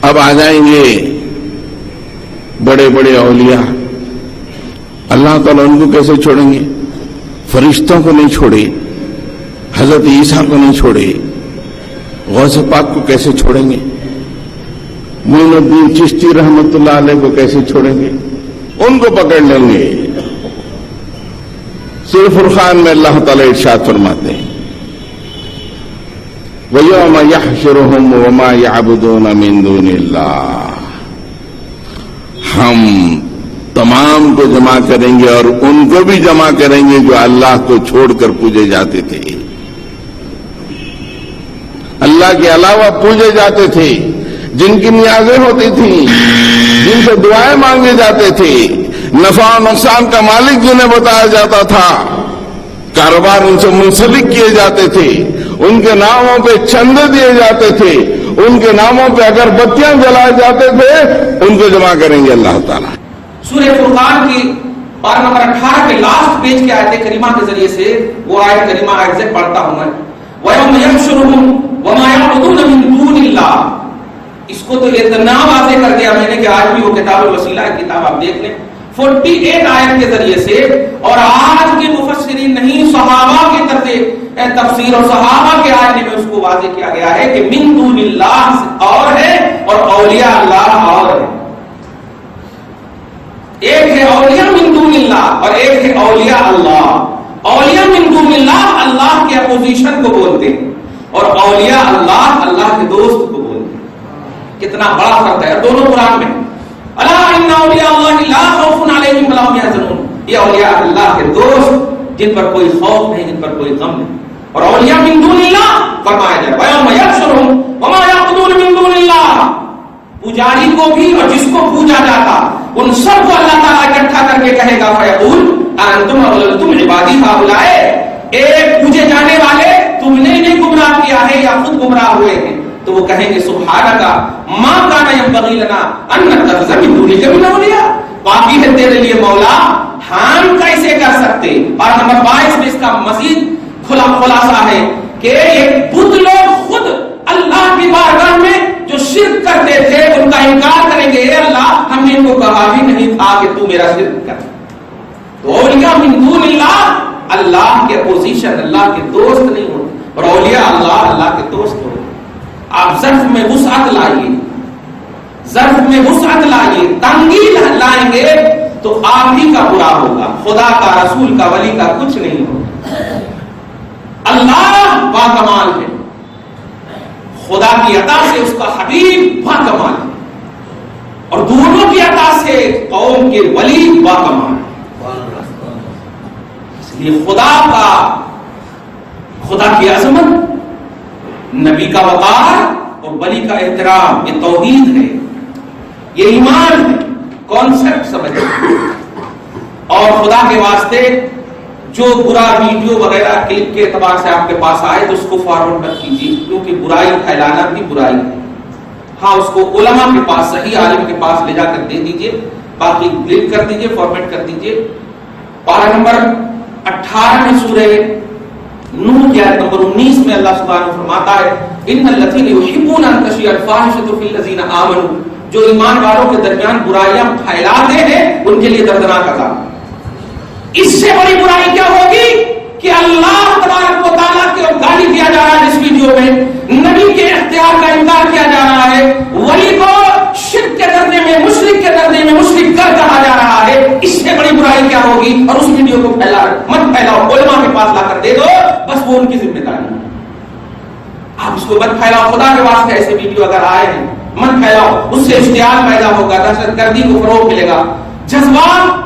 اب آ جائیں گے بڑے بڑے اولیاء، اللہ تعالیٰ ان کو کیسے چھوڑیں گے؟ فرشتوں کو نہیں چھوڑے، حضرت عیسیٰ کو نہیں چھوڑے، غوث پاک کو کیسے چھوڑیں گے؟ معین الدین چشتی رحمت اللہ علیہ کو کیسے چھوڑیں گے؟ ان کو پکڑ لیں گے۔ سورہ فرقان میں اللہ تعالیٰ ارشاد فرماتے ہیں وَيَوْمَ يَحْشُرُهُمْ وَمَا يَعْبُدُونَ مِن دُونِ اللَّهِ، ہم تمام کو جمع کریں گے اور ان کو بھی جمع کریں گے جو اللہ کو چھوڑ کر پوجے جاتے تھے، اللہ کے علاوہ پوجے جاتے تھے، جن کی نیازیں ہوتی تھیں، جن سے دعائیں مانگے جاتے تھے، نفع و نقصان کا مالک جنہیں بتایا جاتا تھا، کاروبار ان سے منسلک کیے جاتے تھے، ان کے ناموں پہ چندے دیے جاتے تھے، ان کے ناموں پہ اگر بتیاں جلائے جاتے تھے، ان کو جمع کریں گے اللہ تعالیٰ۔ سورہ فرقان کی پارہ نمبر 18 کے لاسٹ پیج کے آیت کریمہ کے ذریعے سے وہ آیت کریمہ ایگزیکٹ پڑھتا ہوں میں، وَيَوْمَ يَحْشُرُهُمْ وَمَا يَعْبُدُونَ مِن دُونِ اللَّهِ۔ اس کو تو اتنا واضح کر دیا میں نے کہ آج بھی وہ کتاب الوسیلہ کی کتاب آپ دیکھ لیں 48 آیت کے ذریعے سے، اور آج کے مفسرین نہیں صحابہ کی طرف تفسیر اور صحابہ کے آیت میں اس کو واضح کیا گیا ہے کہ من دون اللہ اور ہے اور اولیاء اللہ اور ہے۔ ایک ہے اولیاء من دون اللہ اور ایک ہے اولیاء اللہ۔ اولیاء من دون اللہ اللہ کے اپوزیشن کو بولتے ہیں اور اولیاء اللہ اللہ کے دوست کو بولتے ہیں۔ کتنا بڑا فرق ہے دونوں قرآن میں۔ الا ان اولیاء اللہ لا خوف علیہم ولا هم يحزنون، یہ اولیاء اللہ کے دوست جن پر کوئی خوف نہیں، جن پر کوئی غم نہیں۔ اور اولیاء من دون اللہ فرمایا جائے وَيَوْمَ يَحْشُرُهُمْ وَمَا يَعْبُدُونَ مِن دُونِ اللَّهِ، پجاری کو بھی اور جس کو پوجا جاتا ان سب کو اللہ تعالیٰ اکٹھا کر کے کہے گا فَيَقُولُ أَأَنْتُمْ أَضْلَلْتُمْ عِبَادِي هَؤُلَاءِ، ایک پوجے جانے والے تم نے نہیں گمراہ کیا ہے یا خود گمراہ ہوئے ہیں؟ تو وہ کہیں گے سبحانک ما کان ينبغی لنا ان نتخذ من دونک من اولیاء، باقی ہے تیرے لیے مولا ہم کیسے کر سکتے۔ اور نمبر 22 میں اس کا مزید خلاصہ ہے کہ ایک بت لوگ خود اللہ کی بارگاہ میں جو شرک کرتے تھے ان کا انکار کریں گے، اے اللہ ہم نے ان کو کہا بھی نہیں تھا کہ تو میرا شرک کر۔ تو اولیاء من دون اللہ اللہ کے اپوزیشن، اللہ کے دوست نہیں ہوتے، اور اولیاء اللہ اللہ کے دوست ہوتے۔ آپ ظرف میں وسعت لائیے، ظرف میں وسعت لائیے، تنگی لائیں گے تو آپ ہی کا برا ہوگا، خدا کا رسول کا ولی کا کچھ نہیں ہوگا۔ اللہ باکمال ہے، خدا کی عطا سے اس کا حبیب باکمال ہے، اور دونوں کی عطا سے قوم کے ولی باکمال ہے۔ اس لیے خدا کی عظمت، نبی کا وقار اور ولی کا احترام، یہ توحید ہے، یہ ایمان ہے، کانسیپٹ سمجھیں۔ اور خدا کے واسطے جو برا ویڈیو وغیرہ کلپ کے اعتبار سے آپ کے پاس آئے تو اس کو فارورڈ مت کیجیے، کیونکہ برائی پھیلانا بھی برائی ہے۔ ہاں اس کو علماء کے پاس، صحیح عالم کے پاس لے جا کر دے دیجئے، باقی ڈیلیٹ کر دیجئے، فارمیٹ کر دیجئے۔ پارہ نمبر 18 میں سورہ نوح کی آیت نمبر 19 میں اللہ سبحانہ فرماتا ہے ان الذین یحبون ان تشیع الفاحشۃ فی الذین آمنوا، جو ایمان والوں کے درمیان برائیاں پھیلاتے ہیں ان کے لیے دردناک عذاب۔ اس سے بڑی برائی کیا ہوگی کہ اللہ تبارک و تعالیٰ کی گالی دیا جا رہا ہے اس ویڈیو میں، نبی کے اختیار کا انکار کیا جا رہا ہے، ولی کو شرک کے درجے میں، مشرک کے درجے میں مشرک کر کہا جا رہا ہے۔ اس سے بڑی برائی کیا ہوگی؟ اور اس ویڈیو کو مت پھیلاؤ، علماء کے پاس لا کر دے دو، بس وہ ان کی ذمہ داری ہے۔ آپ اس کو مت پھیلاؤ، خدا کے واسطے ایسے ویڈیو اگر آئے ہیں مت پھیلاؤ، اس سے اشتعال پیدا ہوگا، دہشت گردی کو فروغ ملے گا، جذبات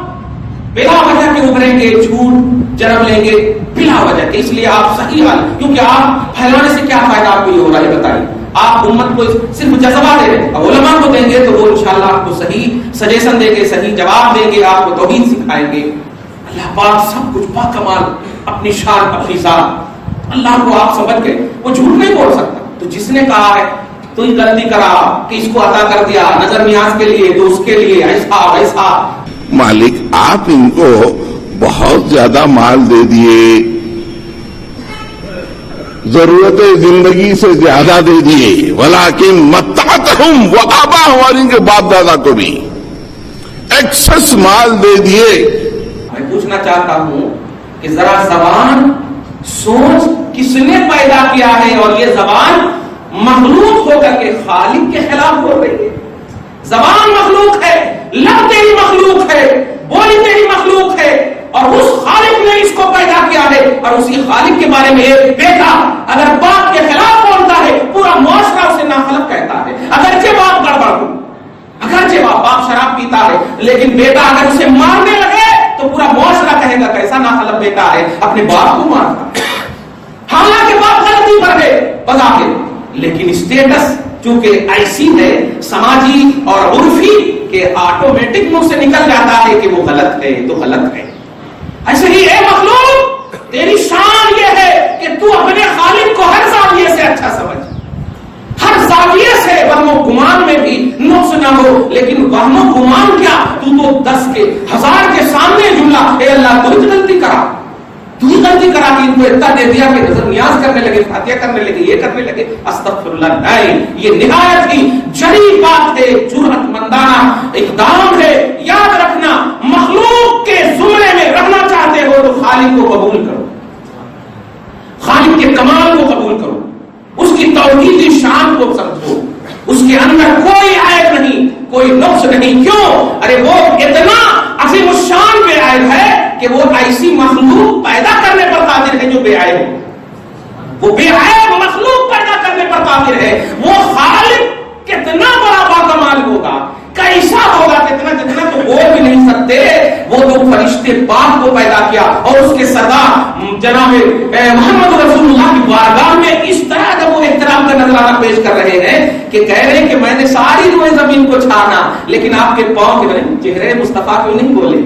بلا وجہ کے ابھریں گے، جھوٹ جنم لیں گے بلا وجہ کے۔ اس لیے آپ صحیح حال، کیونکہ آپ پھیلانے سے کیا فائدہ آپ کو یہ ہو رہا ہے بتائیے؟ آپ امت کو صرف جذبہ دے رہے ہیں، اب علماء کو دیں گے تو وہ انشاءاللہ آپ کو صحیح سجیشن دیں گے، صحیح جواب دیں گے، آپ کو توحید سکھائیں گے۔ اللہ پاک سب کچھ باکمال، اپنی شان، اپنی ذات، اللہ کو آپ سمجھ کے وہ جھوٹ نہیں بول سکتا۔ تو جس نے کہا ہے تو یہ غلطی کرا کہ اس کو عطا کر دیا نظر نیاز کے لیے، تو اس کے لیے ایسا ویسا۔ مالک آپ ان کو بہت زیادہ مال دے دیے، ضرورت زندگی سے زیادہ دے دیے، ولیکن متعتہم وآباءہم اور ان کے باپ دادا کو بھی ایکسس مال دے دیے. میں پوچھنا چاہتا ہوں کہ ذرا زبان سوچ کس نے پیدا کیا ہے اور یہ زبان مخلوق ہو کر کے خالق کے خلاف ہو رہی ہے. زبان مخلوق ہے، لب تیری مخلوق ہے، بولی تیری مخلوق ہے، اور اس خالق نے اس کو پیدا کیا ہے. اور اسی خالق کے بارے میں ایک بیٹا اگر باپ کے خلاف بولتا ہے پورا معاشرہ اسے ناخلق کہتا ہے. اگرچہ باپ گڑبڑ ہو، اگرچہ باپ شراب پیتا ہے، لیکن بیٹا اگر اسے مارنے لگے تو پورا معاشرہ کہے گا کیسا ناخلق بیٹا ہے، اپنے باپ کو مارتا. حالانکہ باپ غلطی پر ہے بظاہر، لیکن اسٹیٹس چونکہ ایسی ہے سماجی اور عرفی کہ آٹومیٹک منہ سے نکل جاتا ہے کہ وہ غلط ہے تو غلط ہے. ایسے ہی اے مخلوق، تیری شان یہ ہے کہ تو اپنے خالق کو ہر زاویے سے اچھا سمجھ، ہر زاویے سے وہم و گمان میں بھی نقص نہ ہو. لیکن وہم و گمان کیا، تو 10 کے 1000 کے سامنے جملہ اے اللہ تو غلطی کرا، تو ہی غلطی کرا کہ ان کو اتنا دے دیا کہ نظر نیاز کرنے لگے، فاتحہ کرنے لگے، یہ کرنے لگے. استغفر اللہ. نہیں، یہ نہایت ہی جری بات ہے، جرأت مندانہ اقدام ہے. یاد رکھنا، مخلوق کے زمرے میں رہنا چاہتے ہو تو خالق کو قبول کرو، خالق کے کمال کو قبول کرو، اس کی توحیدی شان کو سمجھو. اس کے اندر کوئی عیب نہیں، کوئی نقص نہیں. کیوں؟ ارے وہ اتنا عظیم الشان بے عیب ہے کہ وہ ایسی مخلوق پیدا کرنے پر قادر ہے جو بے عیب ہے. وہ بے عیب مخلوق پیدا کرنے پر قادر ہے. وہ خالق کتنا بڑا باکمال ہوگا، کیسا ہوگا، کتنا تو بول بھی نہیں سکتے. وہ تو فرشتے پاک کو پیدا کیا اور اس کے سردار جناب محمد رسول اللہ کی بارگاہ میں اس طرح جب وہ احترام کا نذرانہ پیش کر رہے ہیں کہ کہہ رہے ہیں کہ میں نے ساری روئے زمین کو چھانا لیکن آپ کے پاؤں کے چہرے مصطفیٰ کیوں نہیں بولے،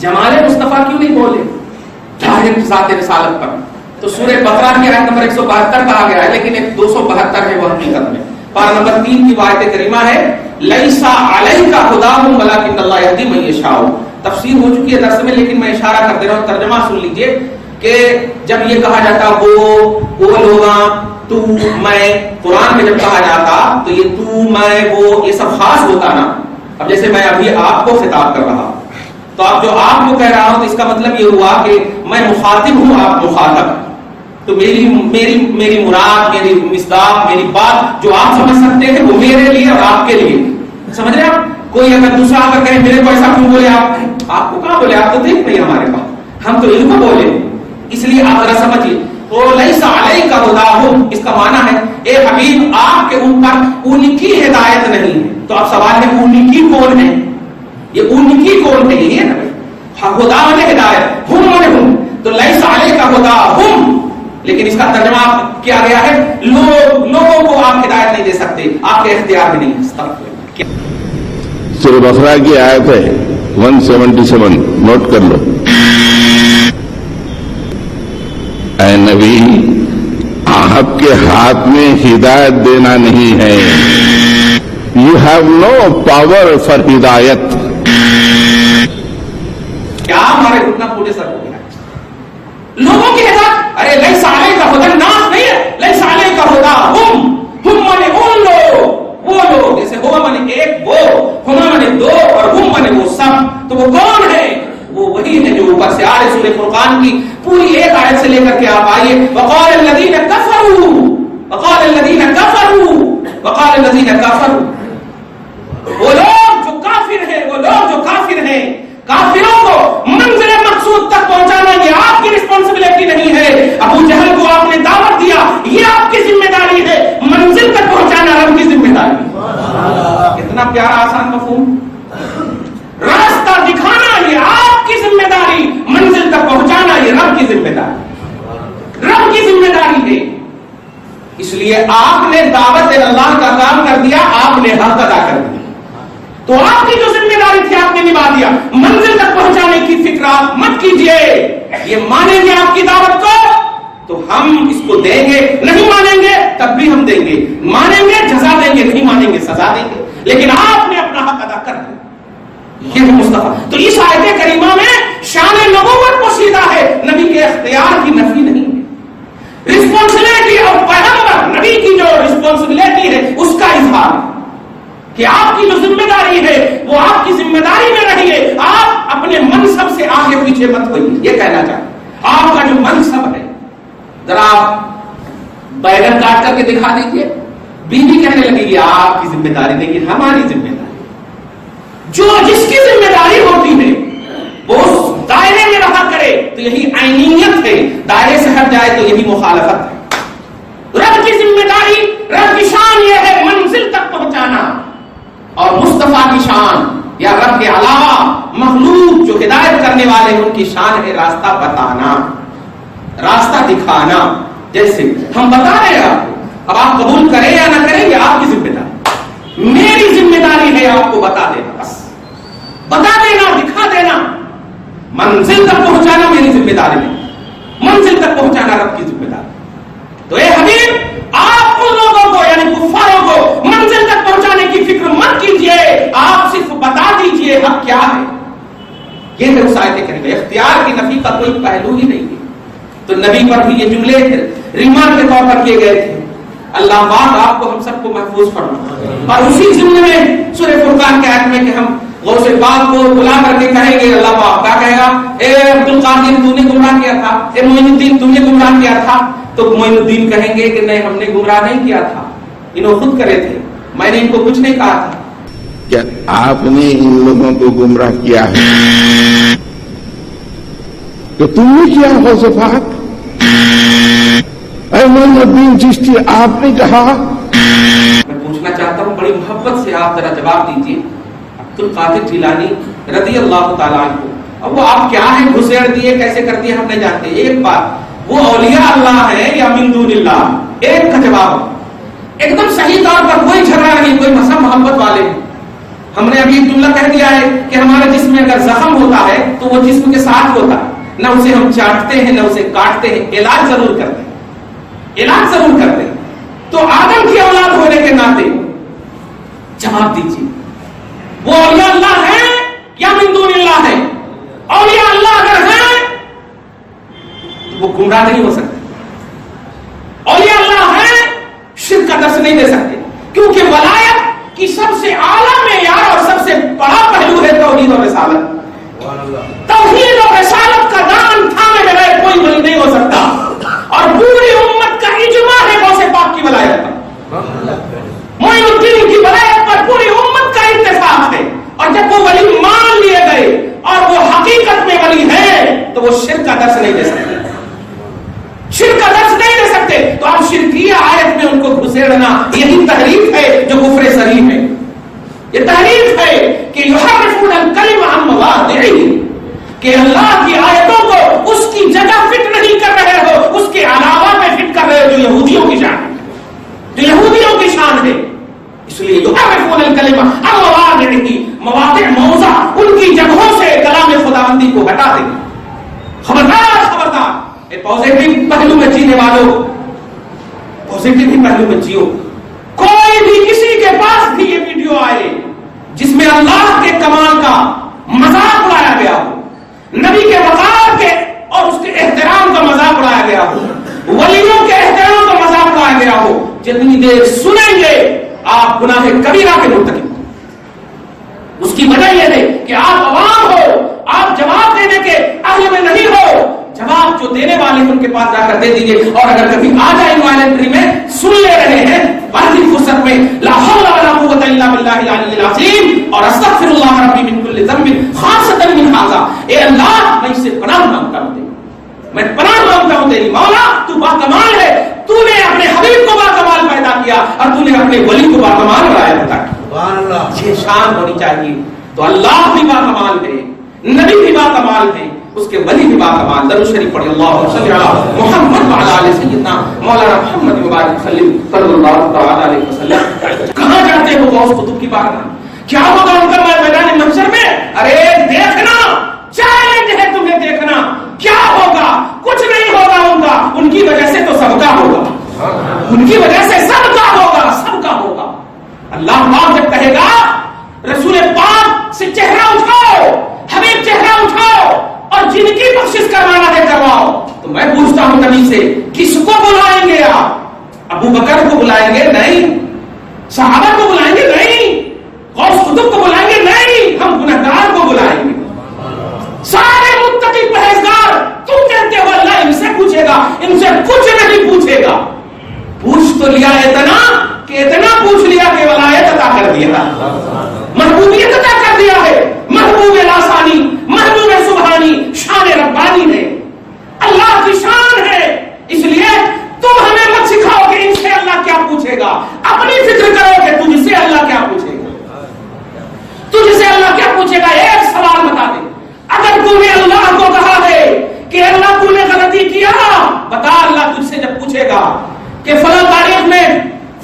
جمال مصطفیٰ کیوں نہیں بولے ظاہر ذات رسالت پر. تو سورہ بقرہ کی آیت نمبر 172 کہا گیا ہے، لیکن ایک 272 ہے وہ حقیقت میں. پارہ نمبر 3 کی آیت کریمہ ہے لیسا علیک ہداہم ولکن اللہ یہدی من یشاء. تفسیر ہو چکی ہے درس میں، لیکن میں اشارہ کر دے رہا ہوں، ترجمہ سن لیجئے کہ جب یہ کہا جاتا وہ لوگاں تو میں، قرآن میں جب کہا جاتا تو یہ تو میں وہ یہ سب خاص ہوتا نا. اب جیسے میں ابھی آپ کو خطاب کر رہا تو اب جو آپ کو کہہ رہا ہوں تو اس کا مطلب یہ ہوا کہ میں مخاطب ہوں، آپ مخاطب. تو میری مراد، میری مصداق، میری بات جو آپ سمجھ سکتے ہیں وہ میرے لیے اور آپ کے لیے. سمجھ رہے آپ؟ کوئی اگر دوسرا اگر کہے میرے کو ایسا کیوں بولے، آپ کو کہاں بولے، آپ تو دیکھ نہیں ہمارے پاس، ہم تو ان کو بولے. اس لیے آپ ذرا سمجھیے. تو لیسا علیک ہداہم اس کا معنی ہے اے حبیب آپ کے اوپر ان کی ہدایت نہیں ہے. تو اب سوال ہے ان کی کون ہے، یہ ان کی کون ہے، یہ ہے نا خدا نے ہدایت، ہم تو لیسا علیک ہداہم. لیکن اس کا ترجمہ کیا گیا ہے لوگوں کو آپ ہدایت نہیں دے سکتے، آپ کے اختیار میں نہیں ہے. سورہ بقرہ کی آیت ہے 177، نوٹ کر لو. اے نبی آپ کے ہاتھ میں ہدایت دینا نہیں ہے. You have no power for ہدایت. کیا ہمارے گھٹنا پورے سر ہو گیا لوگوں کی ہدایت. ارے لیسا علیک ہدی الناس نہیں ہے، لیسا علیک ہداہم. ہم مانے ان لوگ، وہ لوگ، جیسے ہوا مانے ایک، وہ ہما مانے دو، اور ہم مانے وہ سب. تو وہ کون ہے؟ وہ وہی ہے جو اوپر سے آئے سورہ فرقان کی پوری ایک آیت سے لے کر کے آپ آئیے. وقال الذین کفروا، وقال الذین کفروا، وقال الذین کفروا. وہ لوگ جو کافر ہیں، وہ لوگ جو کافر ہیں، کافروں کو منزل مقصود تک پہنچانا یہ آپ کی رسپانسبلٹی نہیں ہے. ابو جہل کو آپ نے دعوت دیا، یہ آپ کی ذمہ داری ہے. منزل تک پہنچانا رب کی ذمہ داری ہے. کتنا پیارا آسان مفہوم. راستہ دکھانا یہ آپ کی ذمہ داری، منزل تک پہنچانا یہ رب کی ذمہ داری، رب کی ذمہ داری ہے. اس لیے آپ نے دعوت اللہ کا کام کر دیا، آپ نے حق ادا کر دیا. تو آپ کی جو ذمہ داری تھی آپ نے نبھا دیا. منزل تک پہنچانے کی فکر آپ مت کیجئے. یہ مانیں گے آپ کی دعوت کو تو ہم اس کو دیں گے، نہیں مانیں گے تب بھی ہم دیں گے. مانیں گے جزا دیں گے، نہیں مانیں گے سزا دیں گے. لیکن آپ نے اپنا حق ادا کر دیا. یہ ہے مصطفیٰ. تو اس آیت کریمہ میں شان نبوت پوشیدہ ہے، نبی کے اختیار کی نفی نہیں ہے. رسپانسبلٹی اور پیغمبر نبی کی جو رسپانسبلٹی ہے اس کا اظہار. کہ آپ کی جو ذمہ داری ہے وہ آپ کی ذمہ داری میں رہیے، آپ اپنے منصب سے آگے پیچھے مت ہوئیے. یہ کہنا چاہتے آپ کا جو منصب ہے. ذرا آپ بیگن کاٹ کر کے دکھا دیجیے، بیوی کہنے لگے گی آپ کی ذمہ داری نہیں، یہ ہماری ذمہ داری. جو جس کی ذمہ داری ہوتی ہے وہ اس دائرے میں رہا کرے تو یہی عینیت ہے، دائرے سے ہٹ جائے تو یہی مخالفت ہے. رب کی ذمہ داری، رب کی شان یہ ہے منزل تک پہنچانا، اور مصطفیٰ کی شان یا رب کے علاوہ مخلوق جو ہدایت کرنے والے ان کی شان ہے راستہ بتانا، راستہ دکھانا. جیسے ہم بتا رہے ہیں آپ کو، اب آپ قبول کریں یا نہ کریں یہ آپ کی ذمہ داری. میری ذمہ داری ہے آپ کو بتا دینا، بس بتا دینا، دکھا دینا. منزل تک پہنچانا میری ذمہ داری نہیں، منزل تک پہنچانا رب کی ذمہ داری. تو اے حبیب آپ ان لوگوں کو یعنی کفاروں کو منزل تک پہنچانے کی فکر مت کیجئے، آپ صرف بتا دیجئے حق کیا ہے. یہ ہے اس آیت کریمہ. اختیار کی نفی کا کوئی پہلو ہی نہیں ہے. تو نبی پر بھی یہ جملے ریمارک کے طور پر کیے گئے تھے. اللہ پاک آپ کو ہم سب کو محفوظ فرمائے. اور اسی ضمن میں سورہ فرقان کے آیت میں کہ ہم غوث پاک کو بلا کر کے کہیں گے، اللہ پاک کیا کہے گا؟ اے عبد القادر تو نے گمراہ کیا تھا، اے معین الدین تو نے گمراہ کیا تھا. تو معین الدین کہیں گے کہ نہیں ہم نے گمراہ نہیں کیا تھا، انہوں خود کرے تھے، میں نے ان کو کچھ نہیں کہا تھا. کیا آپ نے ان لوگوں کو گمراہ کیا ہے تو تم نے کیا غوث پاک؟ اے معین الدین چشتی آپ نے کہا. میں پوچھنا چاہتا ہوں بڑی محبت سے آپ ذرا جواب دیجیے. عبد القادر جیلانی رضی اللہ تعالیٰ عنہ، اب وہ آپ کیا ہے گھسیڑ دیے کیسے کر دیے ہم نہیں جانتے. ایک بات وہ اولیاء اللہ ہے یا من دون اللہ، ایک کا جواب ایک دم صحیح طور پر، کوئی جھگڑا نہیں، کوئی مسا محبت والے ہیں. ہم نے ابھی جملہ کہہ دیا ہے کہ ہمارے جسم میں اگر زخم ہوتا ہے تو وہ جسم کے ساتھ ہوتا ہے، نہ اسے ہم چاٹتے ہیں نہ اسے کاٹتے ہیں، علاج ضرور کرتے ہیں، علاج ضرور کرتے ہیں. تو آدم کی اولاد ہونے کے ناطے جواب دیجیے وہ اولیاء اللہ ہے یا من دون اللہ ہے؟ اولیاء اللہ اگر ہیں تو وہ گمراہ نہیں ہو سکتے. اولیاء اللہ ہے شرک کا درس نہیں دے سکتے، کیونکہ ولایت کی سب سے اعلیٰ معیار اور سب سے بڑا پہلو ہے توحید اور رسالت. توحید اور رسالت کا دامن تھامے بغیر کوئی ولی نہیں ہو سکتا، اور پوری امت کا اجماع ہے غوث پاک کی ولایت پر، معین الدین کی ولایت پر پوری امت کا اتفاق ہے. اور جب وہ ولی مان لیے گئے اور وہ حقیقت میں ولی ہے تو وہ شرک کا درس نہیں دے سکتے، شرک کا درس نہیں دے سکتے. تو آپ شرکیہ آیت میں ان کو گھسیڑنا یہی تحریف ہے جو کفر صریح ہے. یہ تحریف ہے کہ یحرفون الکلم عن مواضعہ، کہ اللہ کی آیتوں کو اس کی جگہ فٹ نہیں کر رہے ہو، اس کے علاوہ میں فٹ کر رہے ہو، جو یہودیوں کی شان ہے، جو یہودیوں کی شان ہے. اس لیے یحرفون الکلم عن مواضعہ، مواضع موضع ان کی جگہوں سے کلام خداوندی کو ہٹا دیں. خبردار خبردار، پازیٹیو پہلو میں جینے والوں، پازیٹیو پہلو میں جیو. کوئی بھی کسی کے پاس بھی یہ ویڈیو آئے جس میں اللہ کے کمال کا مذاق اڑایا گیا ہو، نبی کے وقار کے اور اس کے احترام کا مذاق اڑایا گیا ہو، ولیوں کے احترام کا مذاق اڑایا گیا ہو، جتنی دیر سنیں گے آپ گناہ کبیرہ کے مرتکب. اس کی وجہ یہ ہے کہ آپ عوام ہو، آپ جواب دینے کے اہل میں نہیں ہو. جواب جو دینے والے ہیں ان کے پاس جا کر دے دیجئے. اور اگر کبھی آ جائے وائلنٹری میں سن لے رہے ہیں واحد فرصت میں، لا حول ولا قوت الا باللہ العلی العظیم اور استغفر اللہ ربی من کل ذنب خاصۃ من ھذا، اے اللہ میں اس سے پناہ مانگتا ہوں، میں پناہ مانگتا ہوں تیری. مولا تو باکمال ہے، تو نے اپنے حبیب کو باکمال پیدا کیا اور تو نے اپنے ولی کو باکمال بنایا تھا. سبحان اللہ، یہ شان ہونی چاہیے. تو اللہ بھی باکمال ہے، نبی بھی باکمال ہے، اس کے ولی بھی باکمال. درود شریف پڑھی اللہم صلی علی محمد وعلی آل سیدنا مولانا محمد مبارک صلی اللہ تعالی علیہ وسلم. کہاں جاتے ہو غوث قطب کی بارگاہ؟ کیا ہوگا ان کا میدان محشر میں؟ ارے دیکھنا، چیلنج ہے تمہیں دیکھنا کیا ہوگا. کچھ نہیں ہوگا ان کا، ان کی وجہ سے تو سب کا ہوگا، ان کی وجہ سے سب کا ہوگا، سب کا ہوگا. اللہ پاک جب کہے گا رسول پاک سے چہرہ اٹھاؤ، حبیب چہرہ اٹھاؤ اور جن کی بخشش کروانا ہے کرواؤ، تو میں پوچھتا ہوں نبی سے کس کو بلائیں گے آپ؟ ابو بکر کو بلائیں گے؟ نہیں. صحابہ کو بلائیں گے؟ نہیں. دیا, محبوبیت عطا کر دیا ہے. محبوب لاسانی, محبوب سبحانی, شان ربانی ہے, اللہ کی شان ہے. اس لیے تم ہمیں مت سکھاؤ کہ ان سے اللہ کیا پوچھے گا, اپنی فکر کرو کہ تجھ سے اللہ کیا پوچھے گا, تجھ سے اللہ کیا پوچھے گا. ایک سوال بتا دے, اگر تم نے اللہ کو کہا ہے کہ اللہ تم نے غلطی کیا, بتا اللہ تجھ سے جب پوچھے گا کہ فلاں تاریخ میں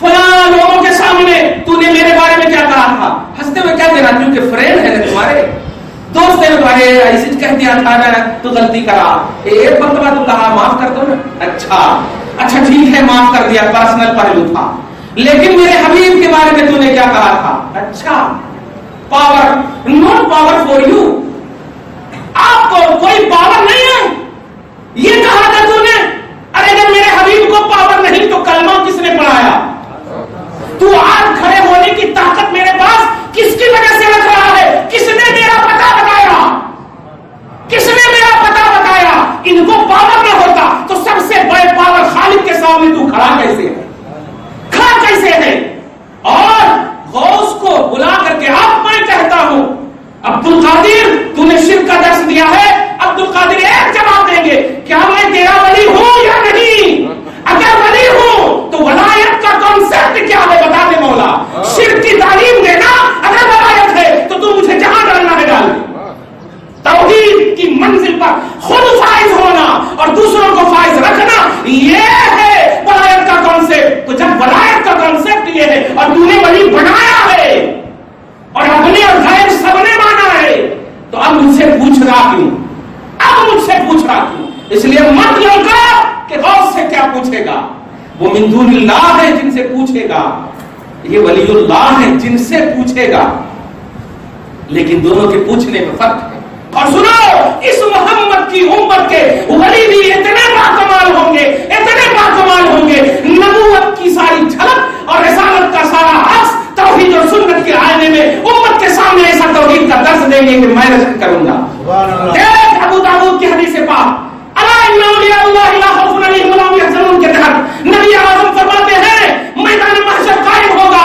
فلاں لوگوں کے سامنے تو نے میرے بارے میں کیا کہا تھا, ہنستے ہوئے کیا دینا, کیونکہ فرینڈ ہے تمہارے دوست ہے, تمہارے ایسے کہہ دیا تھا نا تو غلطی کرا, ایک مرتبہ تو کہا معاف کر دو نا, اچھا ٹھیک ہے معاف کر دیا, پرسنل پہلو تھا, لیکن میرے حبیب کے بارے میں تو نے کیا کہا تھا, اچھا power, note power for you, آپ کو کوئی پاور نہیں ہے, یہ کہا تھا تو نے. ارے جب میرے حبیب کو پاور نہیں تو کلمہ کس نے پڑھایا, تو آج کھڑے ہونے کی طاقت میرے پاس کس کی وجہ سے رکھ رہا ہے, کس نے میرا پتہ بتایا, کس نے میرا پتہ بتایا. ان کو پاور نہ ہوتا تو سب سے بڑے پاور خالق کے سامنے تو کھڑا کیسے ہے. اور غوث کو بلا کر کے اب میں کہتا ہوں, عبد القادر تو نے شرک کا درس دیا ہے, عبد القادر ایک جواب دیں گے, کیا میں تیرا ولی ہوں یا نہیں, اگر ولی ہوں تو ولایت کا کانسیپٹ کیا ہے بتا دے مولا. شرک کی تعلیم دینا اگر ولایت ہے تو تو مجھے جہاں ڈالنا ہے ڈال. توحید کی منزل پر خود فائز ہونا اور دوسروں کو فائز رکھنا, یہ ہے ولایت کا کانسیپٹ. تو جب ولایت کا کانسیپٹ یہ ہے اور تو نے ولی بنایا ہے اور اپنے اور غیر سب نے مانا ہے, تو اب مجھ سے پوچھ رہا کیوں, اس لیے مت لوٹا کہ غوث سے کیا پوچھے گا, وہ من دون اللہ ہے جن سے پوچھے گا, یہ ولی اللہ ہے جن سے پوچھے گا, لیکن دونوں کے پوچھنے میں فرق ہے. اور سنو, اس محمد کی امت کے ولی بھی اتنے باکمال ہوں گے, اتنے باکمال ہوں گے, نبوت کی ساری جھلک اور رسالت کا سارا عکس توحید اور سنت کے آئینے میں امت کے سامنے ایسا توحید کا درس دیں گے کہ میں رشک کروں گا. ایک ابو داؤد کی حدیث پاک, الا ان اولیاء اللہ لا خوف علیہم ولا هم يحزنون کے تحت نبی اعظم فرماتے ہیں میدان محشر قائم ہوگا,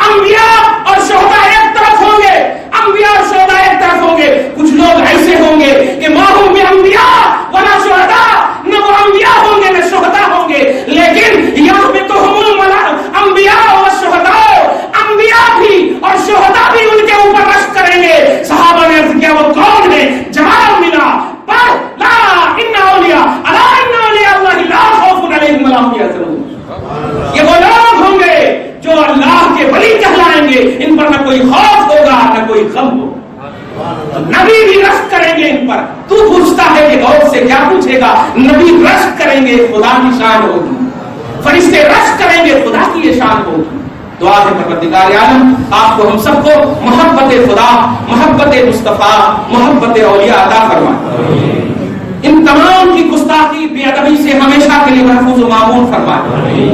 انبیاء اور شہداء ایک طرف ہوں گے, انبیاء اور شہداء ایک طرف ہوں گے. کچھ لوگ ایسے ہوں گے کہ ما هم بانبیاء ولا شہداء, نہ وہ انبیاء ہوں گے نہ شہداء ہوں گے, لیکن یغبطهم الانبیاء والشہداء, انبیاء بھی اور شہداء بھی ان کے اوپر رشک کریں گے. صحابہ نے عرض کیا وہ کون ہے, جواب ملا پر لا ان اولیاء الا ان اولیاء اللہ لا خوف علیہم ولا هم يحزنون. یہ وہ لوگ ہوں گے جو اللہ کے ولی کہلائیں گے, ان پر نہ کوئی خوف ہوگا نہ کوئی غم ہوگا. نبی بھی رشک کریں گے ان پر. تو پوچھتا ہے کہ غوث سے کیا پوچھے گا, نبی رشک کریں گے, خدا کی شان ہوگی, فرشتے رشک کریں گے, خدا کی یہ شان ہوگی. دعا ہے پروردگار عالم آپ کو ہم سب کو محبت خدا, محبت مصطفیٰ, محبت اولیاء عطا فرمائے. ان تمام کی گستاخی بے ادبی سے ہمیشہ کے لیے محفوظ و معمون فرمائے.